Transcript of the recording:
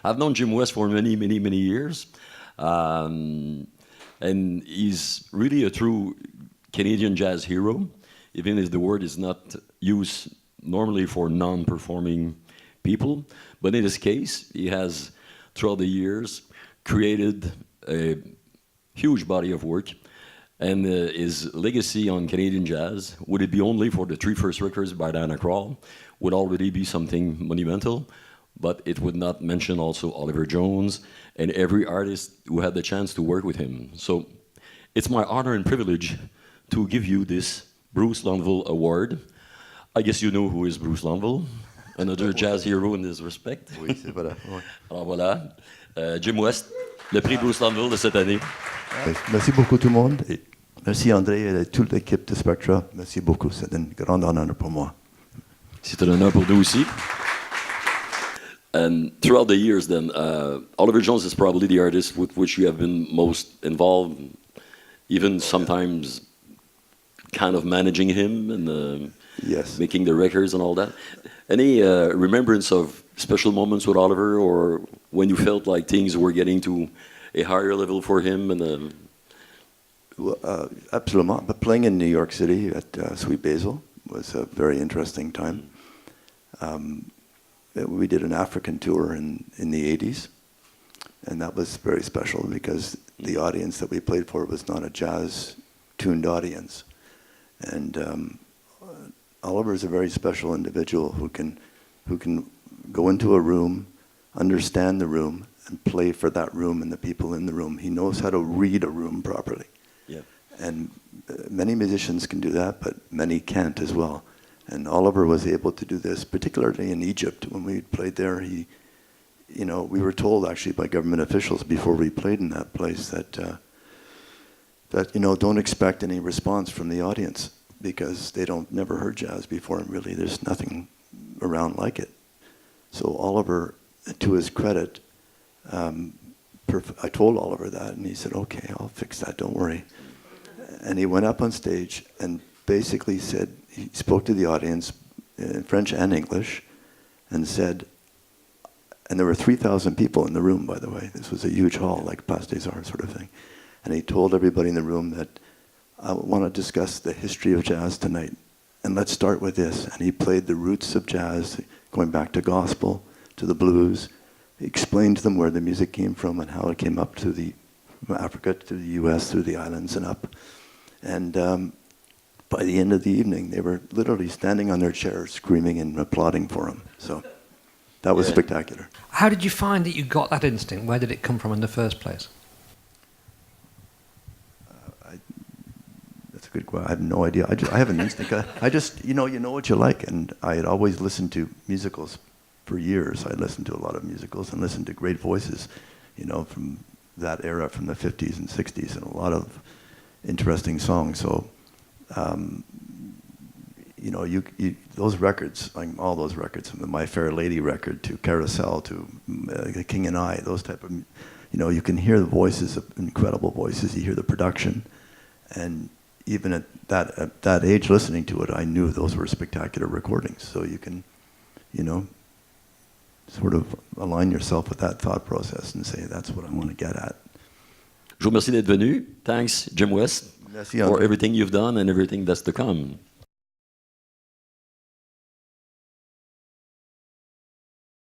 I've known Jim West for many, many, many years. And he's really a true Canadian jazz hero, even if the word is not used normally for non-performing people. But in his case, he has, throughout the years, created a huge body of work. And his legacy on Canadian jazz, would it be only for the 3 first records by Diana Krall, would already be something monumental, but it would not mention also Oliver Jones and every artist who had the chance to work with him. So it's my honor and privilege to give you this Bruce Lundvall Award. I guess you know who is Bruce Lundvall, another jazz hero in this respect. Oui, c'est voilà. Alors voilà, Jim West, le prix Bruce Lundvall de cette année. Merci beaucoup tout le monde. Et merci André et toute l'équipe de Spectra. Merci beaucoup, c'est un grand honneur pour moi. C'est un honneur pour nous aussi. And throughout the years then, Oliver Jones is probably the artist with which you have been most involved, even sometimes kind of managing him and yes. Making the records and all that. Any remembrance of special moments with Oliver, or when you felt like things were getting to a higher level for him? And well, absolutely. But playing in New York City at Sweet Basil was a very interesting time. We did an African tour in the 80s, and that was very special because the audience that we played for was not a jazz-tuned audience. And Oliver is a very special individual who can go into a room, understand the room, and play for that room and the people in the room. He knows how to read a room properly. Yeah. And many musicians can do that, but many can't as well. And Oliver was able to do this, particularly in Egypt. When we played there, we were told actually by government officials before we played in that place that don't expect any response from the audience because they never heard jazz before, and really there's nothing around like it. So Oliver, to his credit, I told Oliver that, and he said, "Okay, I'll fix that, don't worry." And he went up on stage and basically said, he spoke to the audience in French and English and said, and there were 3,000 people in the room, by the way. This was a huge hall, like Place des Arts sort of thing. And he told everybody in the room that, I want to discuss the history of jazz tonight. And let's start with this. And he played the roots of jazz, going back to gospel, to the blues. He explained to them where the music came from and how it came up to from Africa to the US, through the islands and up. And by the end of the evening, they were literally standing on their chairs, screaming and applauding for him. So that was spectacular. How did you find that you got that instinct? Where did it come from in the first place? That's a good question. I have no idea. I have an instinct. I just, you know what you like. And I had always listened to musicals for years. I listened to a lot of musicals and listened to great voices, from that era, from the 50s and 60s, and a lot of interesting songs. So, those records, like all those records, from the My Fair Lady record to Carousel to The King and I, those type of, you can hear the voices, incredible voices. You hear the production, and even at that age, listening to it, I knew those were spectacular recordings. So you can, sort of align yourself with that thought process and say, that's what I want to get at. Je vous remercie d'être venu. Thanks, Jim West, Merci, for everything you've done and everything that's to come.